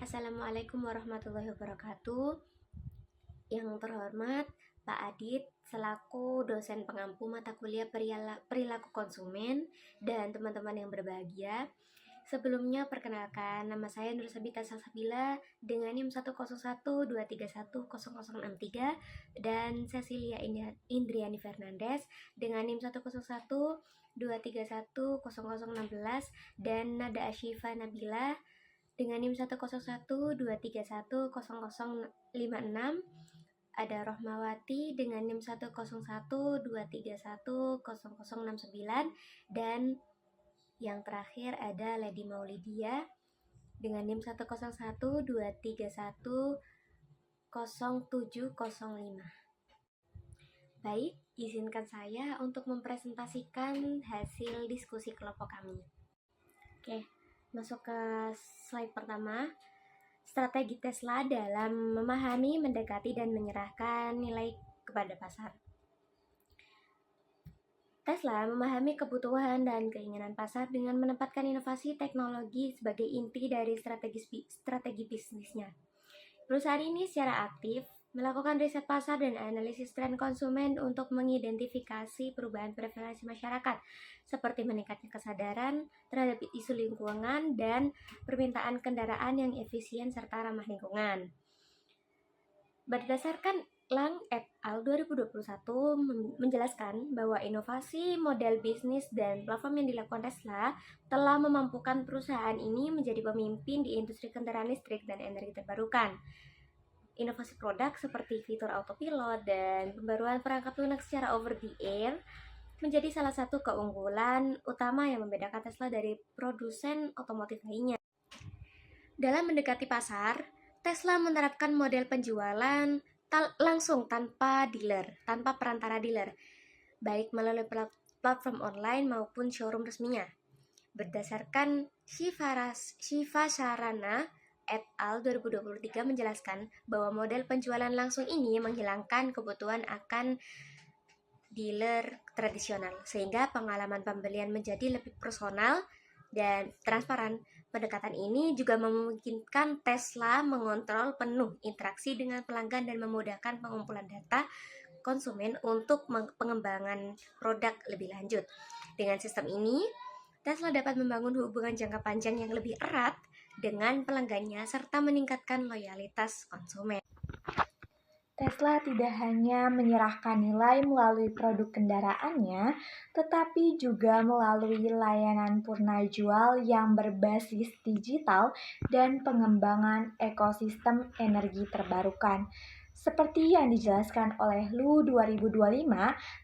Assalamualaikum warahmatullahi wabarakatuh. Yang terhormat Pak Adit selaku dosen pengampu mata kuliah perilaku konsumen dan teman-teman yang berbahagia. Sebelumnya perkenalkan, nama saya Nur Sabita Salsabila dengan NIM 10123100063 dan Cecilia Indriani Fernandes dengan NIM 10123100016 dan Nada Ashifa Nabila dengan NIM 10123100056. Ada Rohmawati dengan NIM 10123100069 dan yang terakhir ada Lady Maulidia dengan NIM 10123100705. Baik, izinkan saya untuk mempresentasikan hasil diskusi kelompok kami. Oke, masuk ke slide pertama. Strategi Tesla dalam memahami, mendekati, dan menyerahkan nilai kepada pasar. Tesla memahami kebutuhan dan keinginan pasar dengan menempatkan inovasi teknologi sebagai inti dari strategi bisnisnya. Perusahaan ini secara aktif melakukan riset pasar dan analisis tren konsumen untuk mengidentifikasi perubahan preferensi masyarakat, seperti meningkatnya kesadaran terhadap isu lingkungan dan permintaan kendaraan yang efisien serta ramah lingkungan. Berdasarkan Lang et al. 2021 menjelaskan bahwa inovasi model bisnis dan platform yang dilakukan Tesla telah memampukan perusahaan ini menjadi pemimpin di industri kendaraan listrik dan energi terbarukan. Inovasi produk seperti fitur autopilot dan pembaruan perangkat lunak secara over the air menjadi salah satu keunggulan utama yang membedakan Tesla dari produsen otomotif lainnya. Dalam mendekati pasar, Tesla menerapkan model penjualan langsung tanpa perantara dealer, baik melalui platform online maupun showroom resminya. Berdasarkan Shiva Sarana et al. 2023 menjelaskan bahwa model penjualan langsung ini menghilangkan kebutuhan akan dealer tradisional, sehingga pengalaman pembelian menjadi lebih personal dan transparan. Pendekatan ini juga memungkinkan Tesla mengontrol penuh interaksi dengan pelanggan dan memudahkan pengumpulan data konsumen untuk pengembangan produk lebih lanjut. Dengan sistem ini, Tesla dapat membangun hubungan jangka panjang yang lebih erat dengan pelanggannya serta meningkatkan loyalitas konsumen. Tesla tidak hanya menyerahkan nilai melalui produk kendaraannya, tetapi juga melalui layanan purna jual yang berbasis digital dan pengembangan ekosistem energi terbarukan. Seperti yang dijelaskan oleh Lu 2025,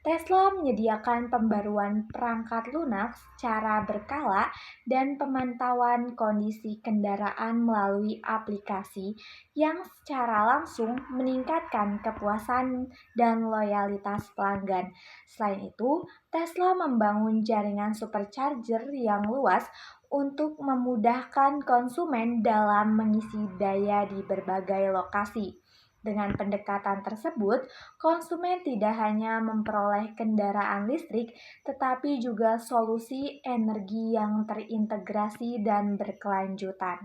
Tesla menyediakan pembaruan perangkat lunak secara berkala dan pemantauan kondisi kendaraan melalui aplikasi yang secara langsung meningkatkan kepuasan dan loyalitas pelanggan. Selain itu, Tesla membangun jaringan supercharger yang luas untuk memudahkan konsumen dalam mengisi daya di berbagai lokasi. Dengan pendekatan tersebut, konsumen tidak hanya memperoleh kendaraan listrik, tetapi juga solusi energi yang terintegrasi dan berkelanjutan.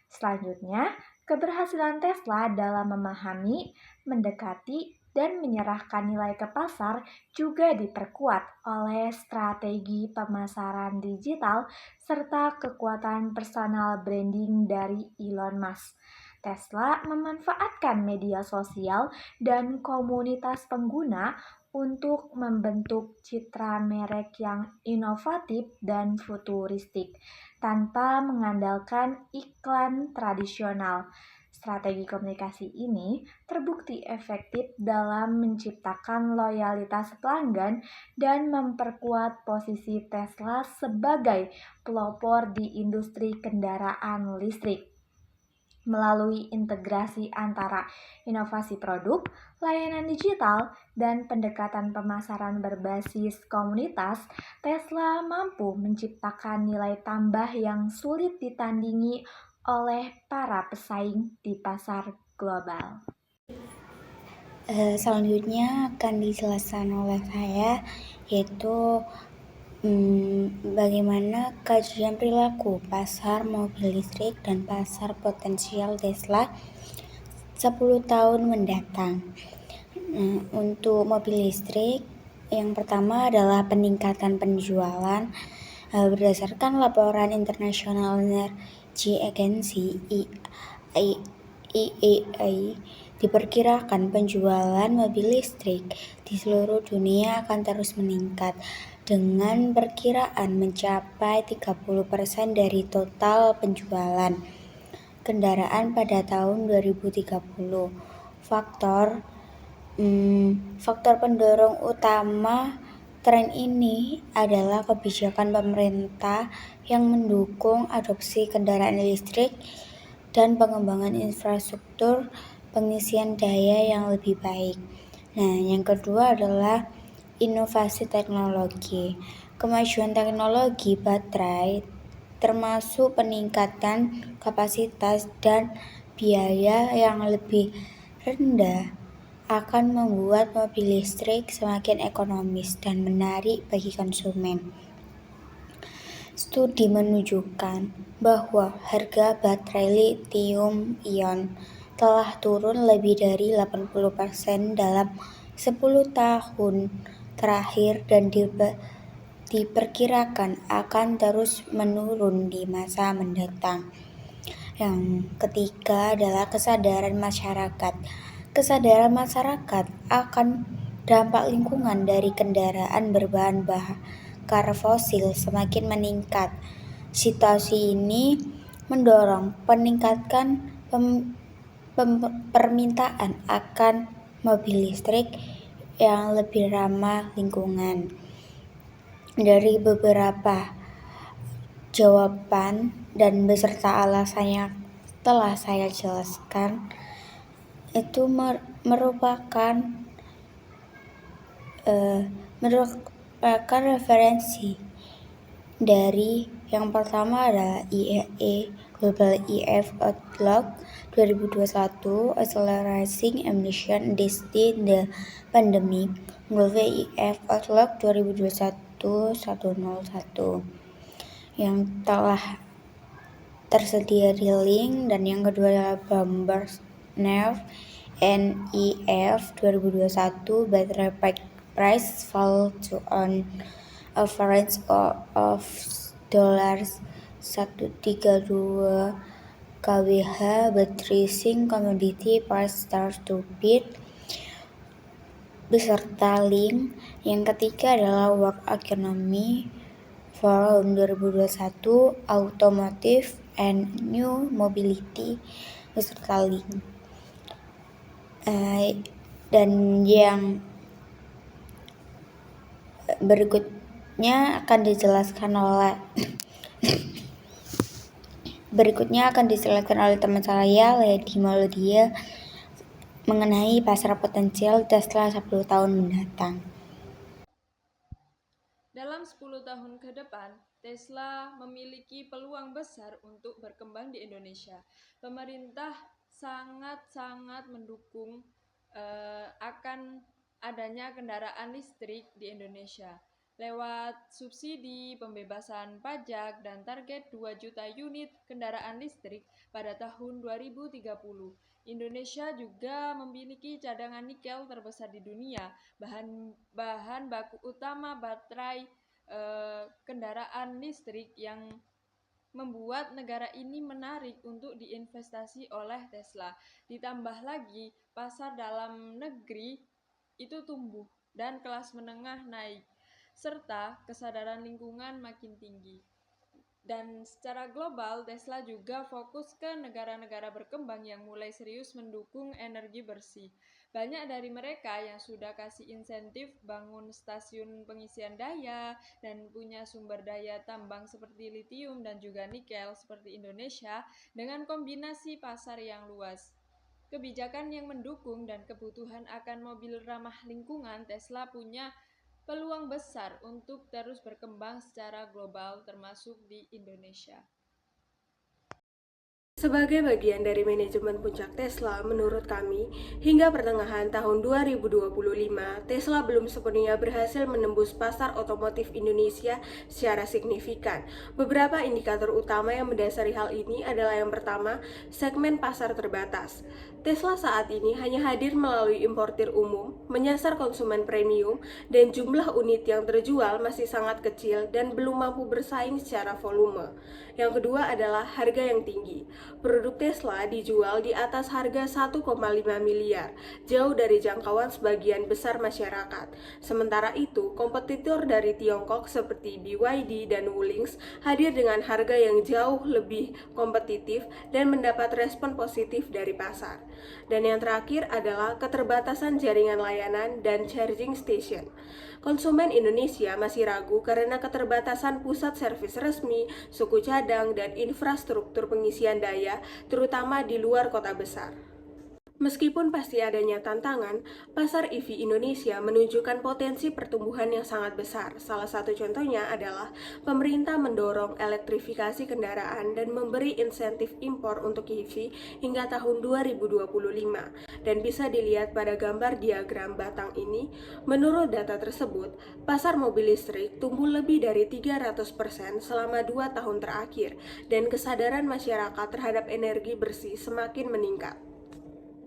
Selanjutnya, keberhasilan Tesla dalam memahami, mendekati, dan menyerahkan nilai ke pasar juga diperkuat oleh strategi pemasaran digital serta kekuatan personal branding dari Elon Musk. Tesla memanfaatkan media sosial dan komunitas pengguna untuk membentuk citra merek yang inovatif dan futuristik tanpa mengandalkan iklan tradisional. Strategi komunikasi ini terbukti efektif dalam menciptakan loyalitas pelanggan dan memperkuat posisi Tesla sebagai pelopor di industri kendaraan listrik. Melalui integrasi antara inovasi produk, layanan digital, dan pendekatan pemasaran berbasis komunitas, Tesla mampu menciptakan nilai tambah yang sulit ditandingi oleh para pesaing di pasar global. Selanjutnya akan dijelaskan oleh saya, yaitu Bagaimana kajian perilaku pasar mobil listrik dan pasar potensial Tesla 10 tahun mendatang. Untuk mobil listrik, yang pertama adalah peningkatan penjualan. Berdasarkan laporan International Energy Agency IEA, diperkirakan penjualan mobil listrik di seluruh dunia akan terus meningkat dengan perkiraan mencapai 30% dari total penjualan kendaraan pada tahun 2030. Faktor pendorong utama tren ini adalah kebijakan pemerintah yang mendukung adopsi kendaraan listrik dan pengembangan infrastruktur pengisian daya yang lebih baik. Nah, yang kedua adalah inovasi teknologi. Kemajuan teknologi baterai termasuk peningkatan kapasitas dan biaya yang lebih rendah akan membuat mobil listrik semakin ekonomis dan menarik bagi konsumen. Studi menunjukkan bahwa harga baterai lithium-ion telah turun lebih dari 80% dalam 10 tahun terakhir dan diperkirakan akan terus menurun di masa mendatang. Yang ketiga adalah kesadaran masyarakat. Kesadaran masyarakat akan dampak lingkungan dari kendaraan berbahan bakar fosil semakin meningkat. Situasi ini mendorong peningkatan permintaan akan mobil listrik yang lebih ramah lingkungan. Dari beberapa jawaban dan beserta alasan yang telah saya jelaskan, itu merupakan referensi dari yang pertama adalah IEA Global EF Outlook 2021 Accelerating Emission Despite the Pandemic, Global EF Outlook 2021-101 yang telah tersedia di link, dan yang kedua adalah Bloomberg News NEF 2021 Battery Pack Price Fall to an average of $132 kWh, but rising commodity price start to beat, beserta link. Yang ketiga adalah World Economy Forum 2021 Automotive and New Mobility, beserta link. Dan yang berikutnya akan dijelaskan oleh teman saya, Lady Maulodia, mengenai pasar potensial Tesla 10 tahun mendatang. Dalam 10 tahun ke depan, Tesla memiliki peluang besar untuk berkembang di Indonesia. Pemerintah sangat-sangat mendukung akan adanya kendaraan listrik di Indonesia. Lewat subsidi, pembebasan pajak, dan target 2 juta unit kendaraan listrik pada tahun 2030. Indonesia juga memiliki cadangan nikel terbesar di dunia, bahan baku utama baterai kendaraan listrik yang membuat negara ini menarik untuk diinvestasi oleh Tesla. Ditambah lagi, pasar dalam negeri itu tumbuh dan kelas menengah naik, serta kesadaran lingkungan makin tinggi. Dan secara global, Tesla juga fokus ke negara-negara berkembang yang mulai serius mendukung energi bersih. Banyak dari mereka yang sudah kasih insentif bangun stasiun pengisian daya dan punya sumber daya tambang seperti litium dan juga nikel seperti Indonesia dengan kombinasi pasar yang luas. Kebijakan yang mendukung dan kebutuhan akan mobil ramah lingkungan, Tesla punya peluang besar untuk terus berkembang secara global termasuk di Indonesia. Sebagai bagian dari manajemen puncak Tesla, menurut kami, hingga pertengahan tahun 2025, Tesla belum sepenuhnya berhasil menembus pasar otomotif Indonesia secara signifikan. Beberapa indikator utama yang mendasari hal ini adalah yang pertama, segmen pasar terbatas. Tesla saat ini hanya hadir melalui importir umum, menyasar konsumen premium, dan jumlah unit yang terjual masih sangat kecil dan belum mampu bersaing secara volume. Yang kedua adalah harga yang tinggi. Produk Tesla dijual di atas harga 1,5 miliar, jauh dari jangkauan sebagian besar masyarakat. Sementara itu, kompetitor dari Tiongkok seperti BYD dan Wuling hadir dengan harga yang jauh lebih kompetitif dan mendapat respon positif dari pasar. Dan yang terakhir adalah keterbatasan jaringan layanan dan charging station. Konsumen Indonesia masih ragu karena keterbatasan pusat servis resmi, suku cadang, dan infrastruktur pengisian daya, terutama di luar kota besar. Meskipun pasti adanya tantangan, pasar EV Indonesia menunjukkan potensi pertumbuhan yang sangat besar. Salah satu contohnya adalah pemerintah mendorong elektrifikasi kendaraan dan memberi insentif impor untuk EV hingga tahun 2025. Dan bisa dilihat pada gambar diagram batang ini, menurut data tersebut, pasar mobil listrik tumbuh lebih dari 300% selama 2 tahun terakhir, dan kesadaran masyarakat terhadap energi bersih semakin meningkat.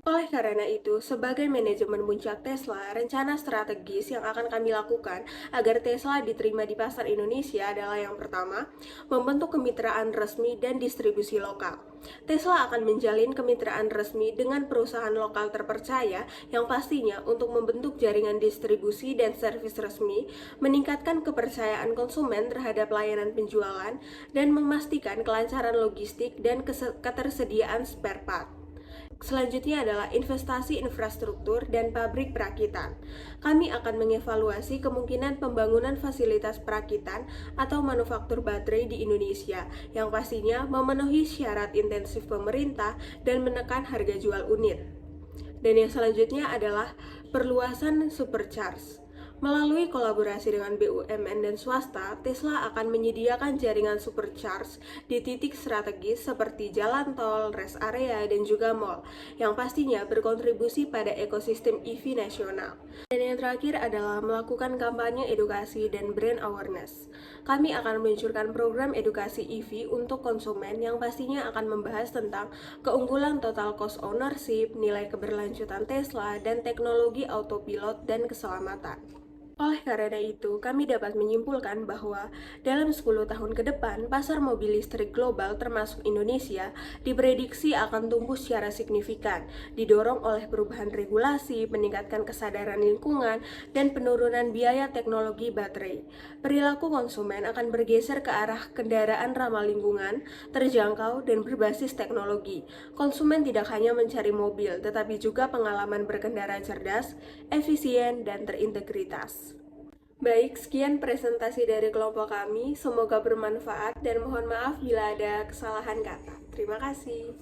Oleh karena itu, sebagai manajemen puncak Tesla, rencana strategis yang akan kami lakukan agar Tesla diterima di pasar Indonesia adalah yang pertama, membentuk kemitraan resmi dan distribusi lokal. Tesla akan menjalin kemitraan resmi dengan perusahaan lokal terpercaya yang pastinya untuk membentuk jaringan distribusi dan servis resmi, meningkatkan kepercayaan konsumen terhadap layanan penjualan, dan memastikan kelancaran logistik dan ketersediaan spare part. Selanjutnya adalah investasi infrastruktur dan pabrik perakitan. Kami akan mengevaluasi kemungkinan pembangunan fasilitas perakitan atau manufaktur baterai di Indonesia yang pastinya memenuhi syarat intensif pemerintah dan menekan harga jual unit. Dan yang selanjutnya adalah perluasan supercharge. Melalui kolaborasi dengan BUMN dan swasta, Tesla akan menyediakan jaringan supercharge di titik strategis seperti jalan tol, rest area, dan juga mall, yang pastinya berkontribusi pada ekosistem EV nasional. Dan yang terakhir adalah melakukan kampanye edukasi dan brand awareness. Kami akan meluncurkan program edukasi EV untuk konsumen yang pastinya akan membahas tentang keunggulan total cost ownership, nilai keberlanjutan Tesla, dan teknologi autopilot dan keselamatan. Oleh karena itu, kami dapat menyimpulkan bahwa dalam 10 tahun ke depan, pasar mobil listrik global termasuk Indonesia diprediksi akan tumbuh secara signifikan, didorong oleh perubahan regulasi, meningkatkan kesadaran lingkungan, dan penurunan biaya teknologi baterai. Perilaku konsumen akan bergeser ke arah kendaraan ramah lingkungan, terjangkau, dan berbasis teknologi. Konsumen tidak hanya mencari mobil, tetapi juga pengalaman berkendara cerdas, efisien, dan terintegritas. Baik, sekian presentasi dari kelompok kami. Semoga bermanfaat dan mohon maaf bila ada kesalahan kata. Terima kasih.